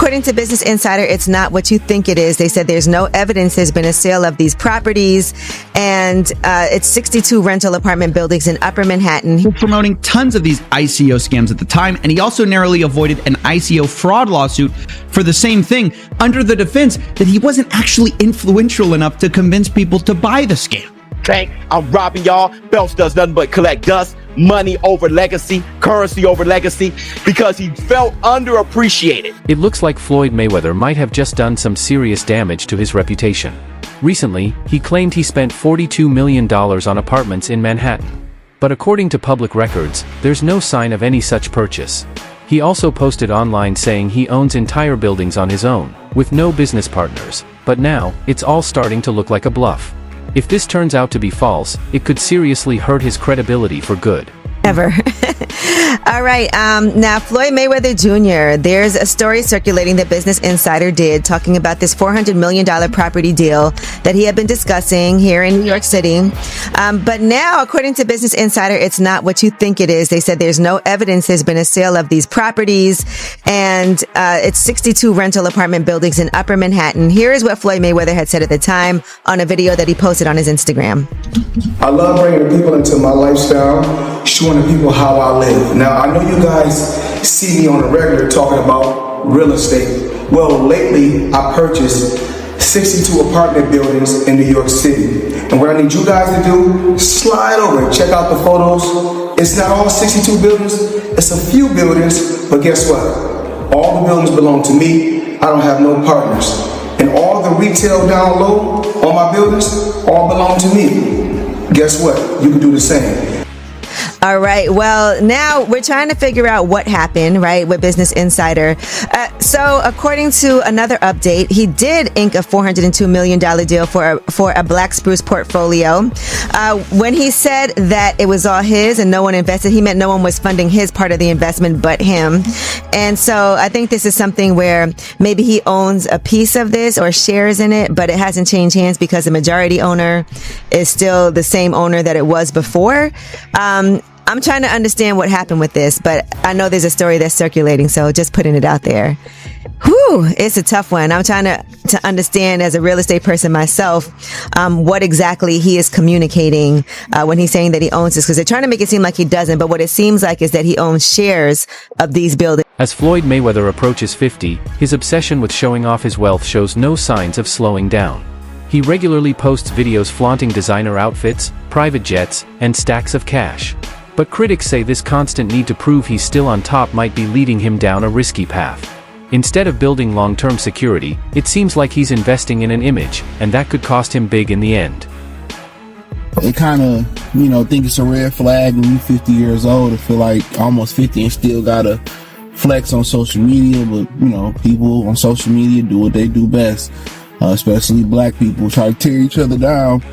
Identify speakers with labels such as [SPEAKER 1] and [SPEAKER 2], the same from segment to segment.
[SPEAKER 1] according to Business Insider, it's not what you think it is. They said there's no evidence there's been a sale of these properties, and it's 62 rental apartment buildings in Upper Manhattan.
[SPEAKER 2] He was promoting tons of these ICO scams at the time, and he also narrowly avoided an ICO fraud lawsuit for the same thing, under the defense that he wasn't actually influential enough to convince people to buy the scam.
[SPEAKER 3] Bank, I'm robbing y'all. Phelps does nothing but collect dust, money over legacy, currency over legacy, because he felt underappreciated.
[SPEAKER 4] It looks like Floyd Mayweather might have just done some serious damage to his reputation. Recently, he claimed he spent $42 million on apartments in Manhattan. But according to public records, there's no sign of any such purchase. He also posted online saying he owns entire buildings on his own, with no business partners, but now, it's all starting to look like a bluff. If this turns out to be false, it could seriously hurt his credibility for good.
[SPEAKER 1] Ever. All right. Now, Floyd Mayweather Jr., there's a story circulating that Business Insider did talking about this $400 million property deal that he had been discussing here in New York City. But now, according to Business Insider, it's not what you think it is. They said there's no evidence there's been a sale of these properties, and it's 62 rental apartment buildings in Upper Manhattan. Here is what Floyd Mayweather had said at the time on a video that he posted on his Instagram.
[SPEAKER 5] I love bringing people into my lifestyle, showing the people how I live. Now, I know you guys see me on a regular talking about real estate. Well, lately, I purchased 62 apartment buildings in New York City. And what I need you guys to do, slide over and check out the photos. It's not all 62 buildings, it's a few buildings, but guess what? All the buildings belong to me. I don't have no partners. And all the retail down low on my buildings all belong to me. Guess what? You can do the same.
[SPEAKER 1] All right. Well, now we're trying to figure out what happened, right, with Business Insider. So according to another update, he did ink a $402 million deal for a Black Spruce portfolio. When he said that it was all his and no one invested, he meant no one was funding his part of the investment but him. And so I think this is something where maybe he owns a piece of this or shares in it, but it hasn't changed hands because the majority owner is still the same owner that it was before. I'm trying to understand what happened with this, but I know there's a story that's circulating, so just putting it out there. Whew, it's a tough one. I'm trying to understand as a real estate person myself, what exactly he is communicating when he's saying that he owns this, because they're trying to make it seem like he doesn't, but what it seems like is that he owns shares of these buildings.
[SPEAKER 4] As Floyd Mayweather approaches 50, his obsession with showing off his wealth shows no signs of slowing down. He regularly posts videos flaunting designer outfits, private jets, and stacks of cash. But critics say this constant need to prove he's still on top might be leading him down a risky path. Instead of building long-term security, it seems like he's investing in an image, and that could cost him big in the end.
[SPEAKER 6] They kind of, think it's a red flag when you're 50 years old to feel like almost 50 and still gotta flex on social media. But, people on social media do what they do best, especially black people, try to tear each other down.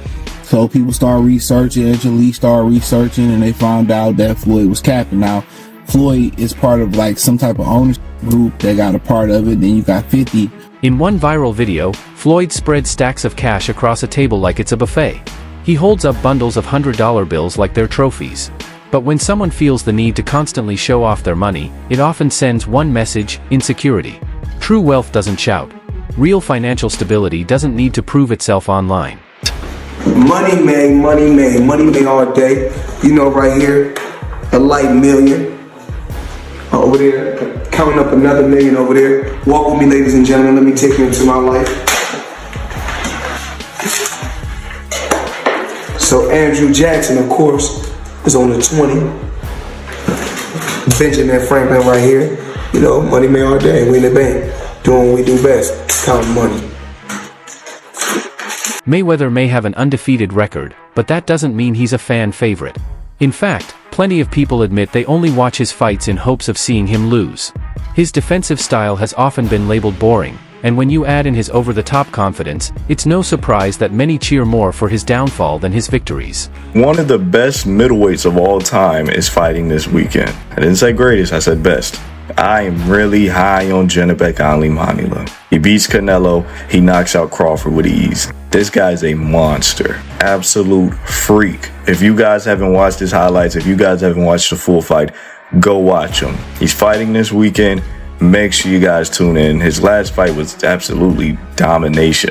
[SPEAKER 6] So people start researching, Angelique started researching, and they found out that Floyd was capping. Now, Floyd is part of some type of ownership group that got a part of it. Then you got 50.
[SPEAKER 4] In one viral video, Floyd spreads stacks of cash across a table like it's a buffet. He holds up bundles of $100 bills like they're trophies. But when someone feels the need to constantly show off their money, it often sends one message: insecurity. True wealth doesn't shout. Real financial stability doesn't need to prove itself online.
[SPEAKER 5] Money made all day. Right here, a light million. Over there, counting up another million over there. Walk with me, ladies and gentlemen. Let me take you into my life. So Andrew Jackson, of course, is on the 20. Benjamin Franklin right here. Money made all day. We in the bank, doing what we do best, counting money.
[SPEAKER 4] Mayweather may have an undefeated record, but that doesn't mean he's a fan favorite. In fact, plenty of people admit they only watch his fights in hopes of seeing him lose. His defensive style has often been labeled boring, and when you add in his over-the-top confidence, it's no surprise that many cheer more for his downfall than his victories.
[SPEAKER 7] One of the best middleweights of all time is fighting this weekend. I didn't say greatest, I said best. I am really high on Janibek Alimhanila. He beats Canelo, he knocks out Crawford with ease. This guy's a monster. Absolute freak. If you guys haven't watched his highlights, if you guys haven't watched the full fight, go watch him. He's fighting this weekend. Make sure you guys tune in. His last fight was absolutely domination.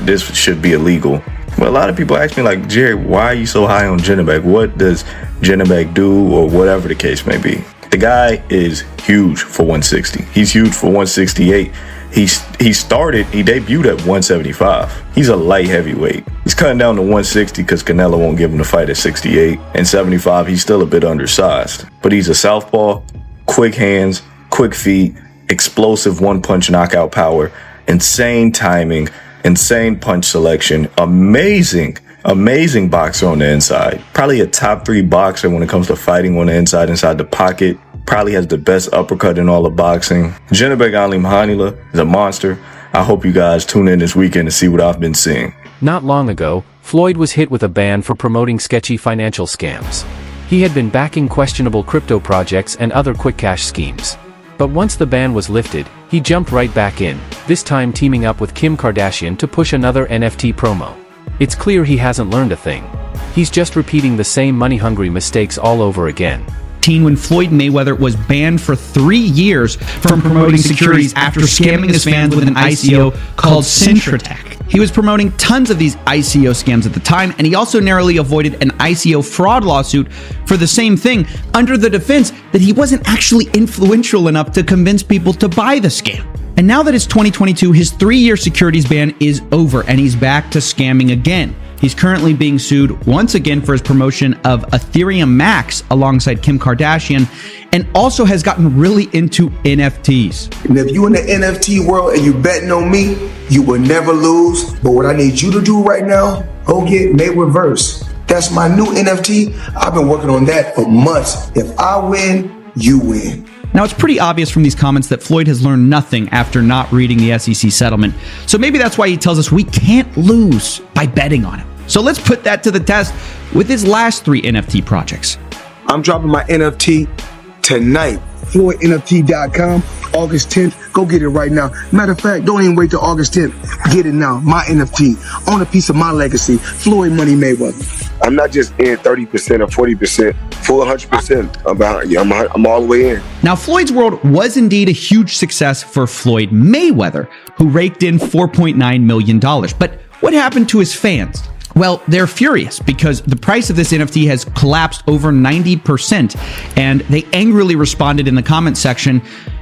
[SPEAKER 7] This should be illegal. But a lot of people ask me like, Jerry, why are you so high on Janibek? What does Janibek do, or whatever the case may be? The guy is huge for 160. He's huge for 168. He debuted at 175. He's a light heavyweight. He's cutting down to 160 because Canelo won't give him the fight at 68. And 75, he's still a bit undersized. But he's a southpaw, quick hands, quick feet, explosive one-punch knockout power, insane timing, insane punch selection, amazing boxer on the inside. Probably a top 3 boxer when it comes to fighting on the inside the pocket. Probably has the best uppercut in all of boxing. Janibek Ali Mahanila is a monster. I hope you guys tune in this weekend to see what I've been seeing.
[SPEAKER 4] Not long ago, Floyd was hit with a ban for promoting sketchy financial scams. He had been backing questionable crypto projects and other quick cash schemes. But once the ban was lifted, he jumped right back in, this time teaming up with Kim Kardashian to push another NFT promo. It's clear he hasn't learned a thing. He's just repeating the same money-hungry mistakes all over again.
[SPEAKER 2] When Floyd Mayweather was banned for 3 years from promoting securities after scamming his fans with an ICO called Syntratech. He was promoting tons of these ICO scams at the time, and he also narrowly avoided an ICO fraud lawsuit for the same thing, under the defense that he wasn't actually influential enough to convince people to buy the scam. And now that it's 2022, his 3-year securities ban is over, and he's back to scamming again. He's currently being sued once again for his promotion of Ethereum Max alongside Kim Kardashian, and also has gotten really into NFTs.
[SPEAKER 5] And if you're in the NFT world and you betting on me, you will never lose. But what I need you to do right now, go get Mayweather. That's my new NFT. I've been working on that for months. If I win, you win.
[SPEAKER 2] Now, it's pretty obvious from these comments that Floyd has learned nothing after not reading the SEC settlement. So maybe that's why he tells us we can't lose by betting on him. So let's put that to the test with his last 3 NFT projects.
[SPEAKER 5] I'm dropping my NFT tonight. FloydNFT.com, August 10th. Go get it right now. Matter of fact, don't even wait till August 10th. Get it now. My NFT. Own a piece of my legacy. Floyd Money Mayweather. I'm not just in 30% or 40%, full 100%. I'm behind you. I'm all the way in.
[SPEAKER 2] Now, Floyd's World was indeed a huge success for Floyd Mayweather, who raked in $4.9 million. But what happened to his fans? Well, they're furious because the price of this NFT has collapsed over 90%, and they angrily responded in the comment section,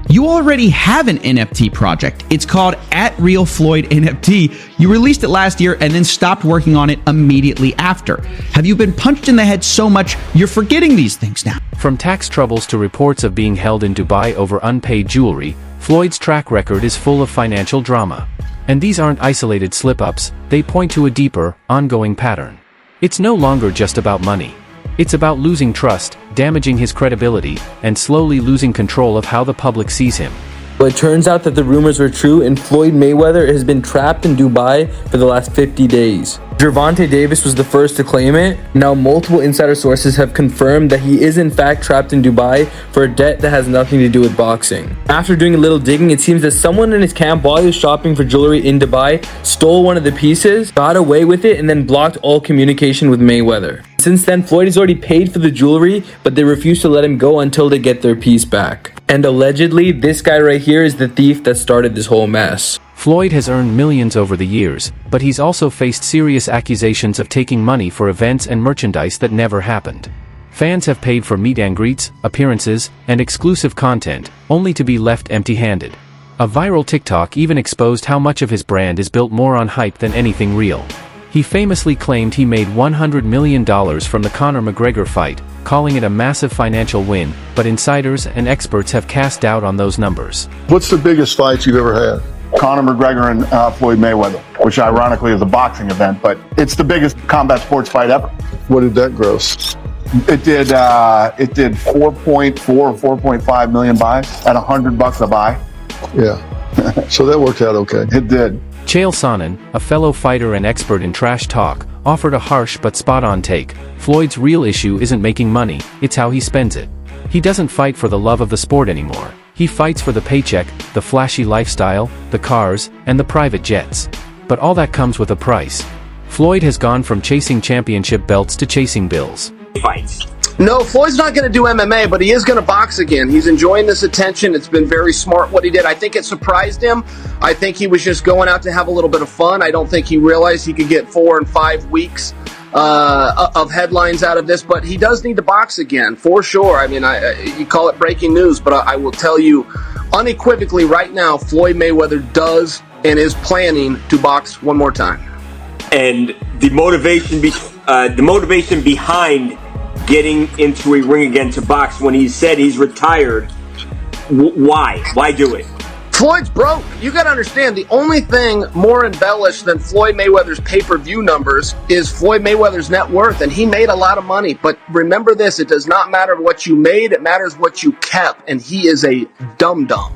[SPEAKER 2] "You already have an NFT project. It's called @RealFloydNFT. You released it last year and then stopped working on it immediately after. Have you been punched in the head so much you're forgetting these things now?"
[SPEAKER 4] From tax troubles to reports of being held in Dubai over unpaid jewelry, Floyd's track record is full of financial drama. And these aren't isolated slip-ups, they point to a deeper, ongoing pattern. It's no longer just about money. It's about losing trust, damaging his credibility, and slowly losing control of how the public sees him.
[SPEAKER 8] But it turns out that the rumors were true, and Floyd Mayweather has been trapped in Dubai for the last 50 days. Gervonta Davis was the first to claim it. Now multiple insider sources have confirmed that he is in fact trapped in Dubai for a debt that has nothing to do with boxing. After doing a little digging, it seems that someone in his camp while he was shopping for jewelry in Dubai stole one of the pieces, got away with it, and then blocked all communication with Mayweather. Since then, Floyd has already paid for the jewelry, but they refuse to let him go until they get their piece back. And allegedly, this guy right here is the thief that started this whole mess.
[SPEAKER 4] Floyd has earned millions over the years, but he's also faced serious accusations of taking money for events and merchandise that never happened. Fans have paid for meet and greets, appearances, and exclusive content, only to be left empty-handed. A viral TikTok even exposed how much of his brand is built more on hype than anything real. He famously claimed he made $100 million from the Conor McGregor fight, calling it a massive financial win, but insiders and experts have cast doubt on those numbers.
[SPEAKER 9] What's the biggest fight you've ever had? Conor McGregor and Floyd Mayweather, which ironically is a boxing event, but it's the biggest combat sports fight ever. What did that gross? It did 4.4 or 4.5 million buys at $100 a buy. Yeah, so that worked out okay. It did.
[SPEAKER 4] Chael Sonnen, a fellow fighter and expert in trash talk, offered a harsh but spot-on take. Floyd's real issue isn't making money, it's how he spends it. He doesn't fight for the love of the sport anymore. He fights for the paycheck, the flashy lifestyle, the cars, and the private jets. But all that comes with a price. Floyd has gone from chasing championship belts to chasing bills.
[SPEAKER 10] Fights. No, Floyd's not going to do MMA, but he is going to box again. He's enjoying this attention. It's been very smart what he did. I think it surprised him. I think he was just going out to have a little bit of fun. I don't think he realized he could get 4 and 5 weeks of headlines out of this, but he does need to box again, for sure. I mean, you call it breaking news, but I will tell you unequivocally right now, Floyd Mayweather does and is planning to box one more time.
[SPEAKER 11] And the motivation behind getting into a ring again to box when he said he's retired, why do it?
[SPEAKER 10] Floyd's broke. You got to understand, the only thing more embellished than Floyd Mayweather's pay-per-view numbers is Floyd Mayweather's net worth, and he made a lot of money. But remember this, it does not matter what you made, it matters what you kept, and he is a dum-dum.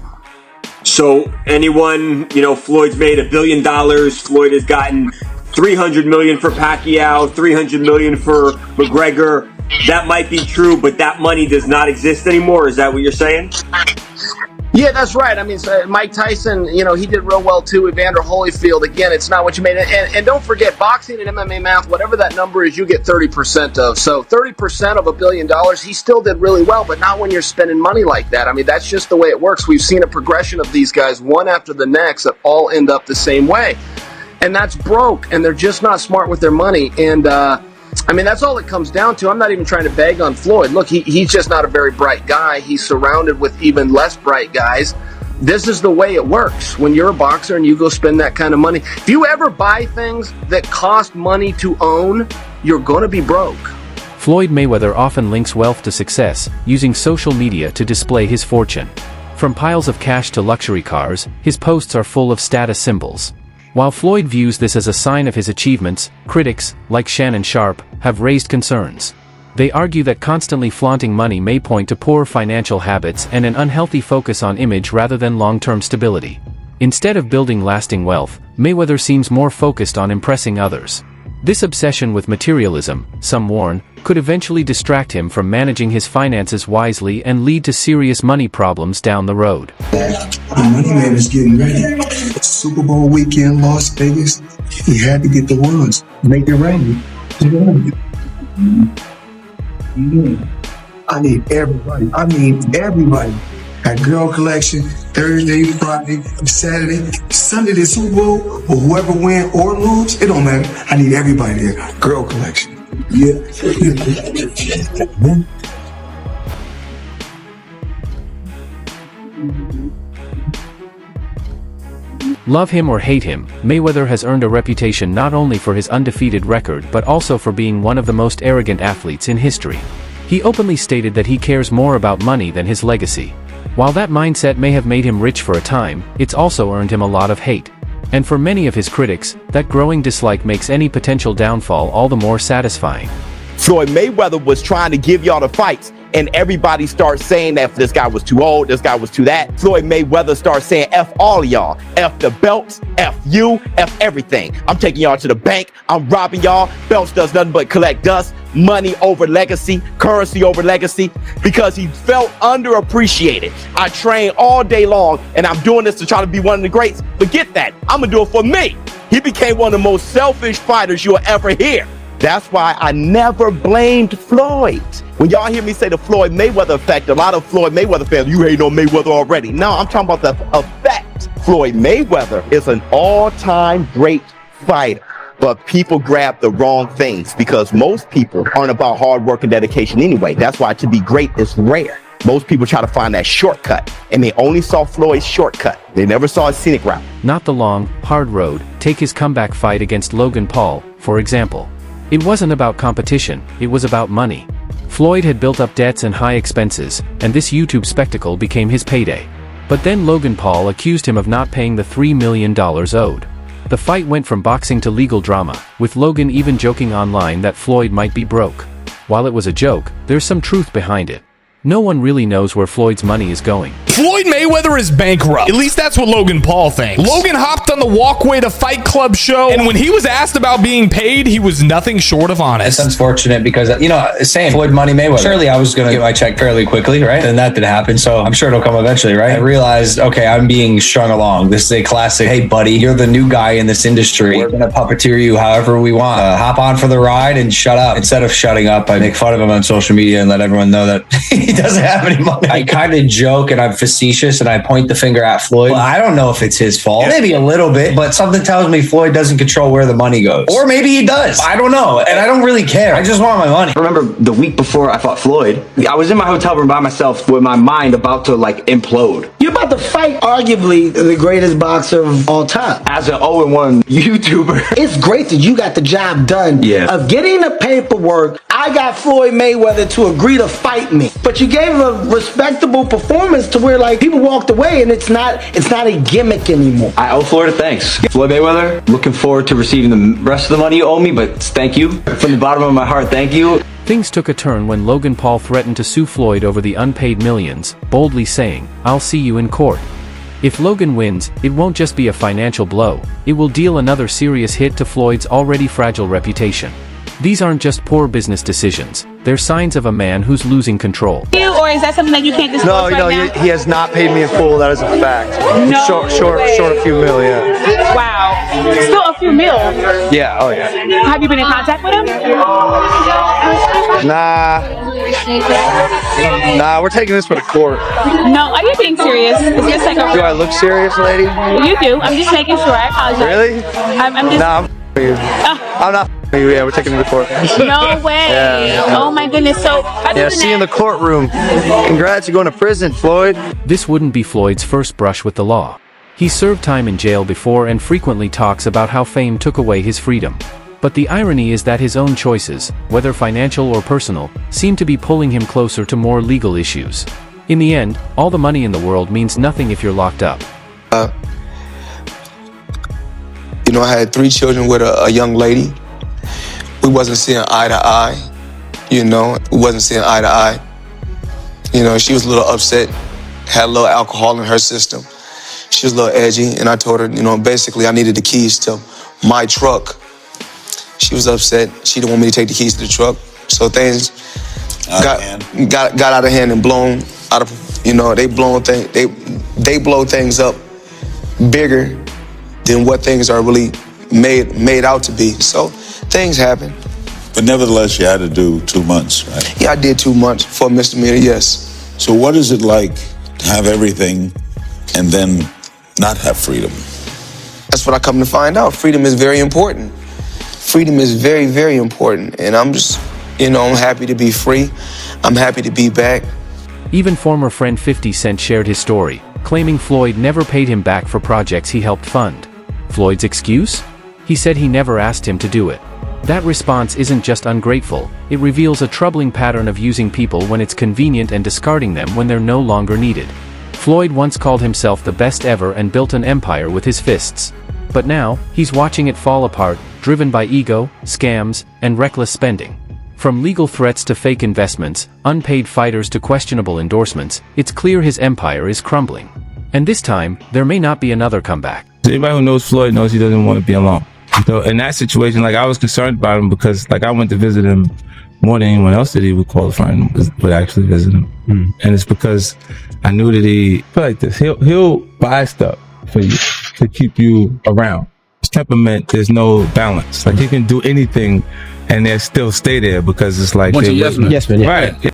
[SPEAKER 11] So anyone, Floyd's made $1 billion, Floyd has gotten $300 million for Pacquiao, $300 million for McGregor. That might be true, but that money does not exist anymore. Is that what you're saying?
[SPEAKER 10] Yeah, that's right. I mean, Mike Tyson, he did real well too. Evander Holyfield, again, it's not what you made. And don't forget, boxing and MMA math, whatever that number is, you get 30% of. So 30% of $1 billion, he still did really well, but not when you're spending money like that. I mean, that's just the way it works. We've seen a progression of these guys, one after the next, that all end up the same way. And that's broke, and they're just not smart with their money. And, I mean, that's all it comes down to. I'm not even trying to beg on Floyd. Look, he's just not a very bright guy. He's surrounded with even less bright guys. This is the way it works when you're a boxer and you go spend that kind of money. If you ever buy things that cost money to own, you're going to be broke.
[SPEAKER 4] Floyd Mayweather often links wealth to success, using social media to display his fortune. From piles of cash to luxury cars, his posts are full of status symbols. While Floyd views this as a sign of his achievements, critics, like Shannon Sharpe, have raised concerns. They argue that constantly flaunting money may point to poor financial habits and an unhealthy focus on image rather than long-term stability. Instead of building lasting wealth, Mayweather seems more focused on impressing others. This obsession with materialism, some warn, could eventually distract him from managing his finances wisely and lead to serious money problems down the road.
[SPEAKER 5] The Money Man is getting ready. It's Super Bowl weekend, Las Vegas. He had to get the ones. Make it rain. I need everybody. Everybody. At Girl Collection, Thursday, Friday, Saturday, Sunday, the Super Bowl, or whoever win or lose, it don't matter. I need everybody there. Girl Collection. Yeah.
[SPEAKER 4] Love him or hate him, Mayweather has earned a reputation not only for his undefeated record but also for being one of the most arrogant athletes in history. He openly stated that he cares more about money than his legacy. While that mindset may have made him rich for a time, it's also earned him a lot of hate. And for many of his critics, that growing dislike makes any potential downfall all the more satisfying.
[SPEAKER 3] Floyd Mayweather was trying to give y'all the fights, and everybody starts saying that this guy was too old, this guy was too that. Floyd Mayweather starts saying F all of y'all. F the belts, F you, F everything. I'm taking y'all to the bank, I'm robbing y'all. Belts does nothing but collect dust. Money over legacy, currency over legacy, because he felt underappreciated. I train all day long, and I'm doing this to try to be one of the greats. Forget that. I'm gonna do it for me. He became one of the most selfish fighters you'll ever hear. That's why I never blamed Floyd. When y'all hear me say the Floyd Mayweather effect, a lot of Floyd Mayweather fans, you hate on Mayweather already. No, I'm talking about the effect. Floyd Mayweather is an all-time great fighter, but people grab the wrong things because most people aren't about hard work and dedication anyway. That's why to be great is rare. Most people try to find that shortcut, and they only saw Floyd's shortcut. They never saw his scenic route.
[SPEAKER 4] Not the long, hard road. Take his comeback fight against Logan Paul, for example. It wasn't about competition, it was about money. Floyd had built up debts and high expenses, and this YouTube spectacle became his payday. But then Logan Paul accused him of not paying the $3 million owed. The fight went from boxing to legal drama, with Logan even joking online that Floyd might be broke. While it was a joke, there's some truth behind it. No one really knows where Floyd's money is going.
[SPEAKER 12] Floyd Mayweather is bankrupt. At least that's what Logan Paul thinks. Logan hopped on the Walkway to Fight Club show, and when he was asked about being paid, he was nothing short of honest.
[SPEAKER 13] It's unfortunate because, same Floyd Money Mayweather. Surely I was going to get my check fairly quickly, right? And that didn't happen, so I'm sure it'll come eventually, right? I realized, okay, I'm being strung along. This is a classic, hey, buddy, you're the new guy in this industry. We're going to puppeteer you however we want. Hop on for the ride and shut up. Instead of shutting up, I make fun of him on social media and let everyone know that he doesn't have any money. I kind of joke and I'm facetious and I point the finger at Floyd. Well, I don't know if it's his fault. Maybe a little bit, but something tells me Floyd doesn't control where the money goes. Or maybe he does. I don't know. And I don't really care. I just want my money.
[SPEAKER 14] I remember the week before I fought Floyd, I was in my hotel room by myself with my mind about to implode.
[SPEAKER 15] You're about to fight arguably the greatest boxer of all time.
[SPEAKER 14] As an 0-1 YouTuber.
[SPEAKER 15] It's great that you got the job done of getting the paperwork. I got Floyd Mayweather to agree to fight me. But you gave him a respectable performance to where people walked away and it's not a gimmick anymore.
[SPEAKER 14] I owe Floyd a thanks. Floyd Mayweather, looking forward to receiving the rest of the money you owe me, but thank you. From the bottom of my heart, thank you.
[SPEAKER 4] Things took a turn when Logan Paul threatened to sue Floyd over the unpaid millions, boldly saying, "I'll see you in court." If Logan wins, it won't just be a financial blow, it will deal another serious hit to Floyd's already fragile reputation. These aren't just poor business decisions, they're signs of a man who's losing control.
[SPEAKER 16] Or is that something that you can't disclose right now?
[SPEAKER 17] He has not paid me in full, that is a fact.
[SPEAKER 16] No
[SPEAKER 17] short a few mil, yeah.
[SPEAKER 16] Wow. Still a few mil?
[SPEAKER 17] Yeah, oh yeah.
[SPEAKER 16] Have you been in contact with him?
[SPEAKER 17] Nah, we're taking this for the court.
[SPEAKER 16] No, are you being serious? It's just like a...
[SPEAKER 17] Do I look serious, lady?
[SPEAKER 16] You do. I'm just making sure. I apologize.
[SPEAKER 17] Really?
[SPEAKER 16] I'm just...
[SPEAKER 17] Nah, I'm you. I'm not you. Yeah, we're taking it to court.
[SPEAKER 16] No way.
[SPEAKER 17] Yeah.
[SPEAKER 16] Oh my goodness. So,
[SPEAKER 17] see you in the courtroom. Congrats, you're going to prison, Floyd.
[SPEAKER 4] This wouldn't be Floyd's first brush with the law. He served time in jail before and frequently talks about how fame took away his freedom. But the irony is that his own choices, whether financial or personal, seem to be pulling him closer to more legal issues. In the end, all the money in the world means nothing if you're locked up.
[SPEAKER 5] I had 3 children with a young lady. We wasn't seeing eye to eye. We wasn't seeing eye to eye. She was a little upset, had a little alcohol in her system. She was a little edgy, and I told her, basically I needed the keys to my truck. She was upset. She didn't want me to take the keys to the truck. So things got out of hand and blown out of, they blow things up bigger than what things are really made out to be. So things happen.
[SPEAKER 18] But nevertheless, you had to do 2 months, right?
[SPEAKER 5] Yeah, I did 2 months for a misdemeanor, yes.
[SPEAKER 18] So what is it like to have everything and then not have freedom?
[SPEAKER 5] That's what I come to find out. Freedom is very important. Freedom is very, very important. And I'm just, I'm happy to be free. I'm happy to be back.
[SPEAKER 4] Even former friend 50 Cent shared his story, claiming Floyd never paid him back for projects he helped fund. Floyd's excuse? He said he never asked him to do it. That response isn't just ungrateful, it reveals a troubling pattern of using people when it's convenient and discarding them when they're no longer needed. Floyd once called himself the best ever and built an empire with his fists. But now, he's watching it fall apart, driven by ego, scams, and reckless spending. From legal threats to fake investments, unpaid fighters to questionable endorsements, it's clear his empire is crumbling. And this time, there may not be another comeback.
[SPEAKER 19] Anybody who knows Floyd knows he doesn't want to be alone. So in that situation, I was concerned about him because I went to visit him more than anyone else that he would qualify and would actually visit him. And it's because I knew that he feel like this. He'll buy stuff for you to keep you around. His temperament, there's no balance. He can do anything and they'll still stay there because it's like
[SPEAKER 20] yes man.
[SPEAKER 19] Right.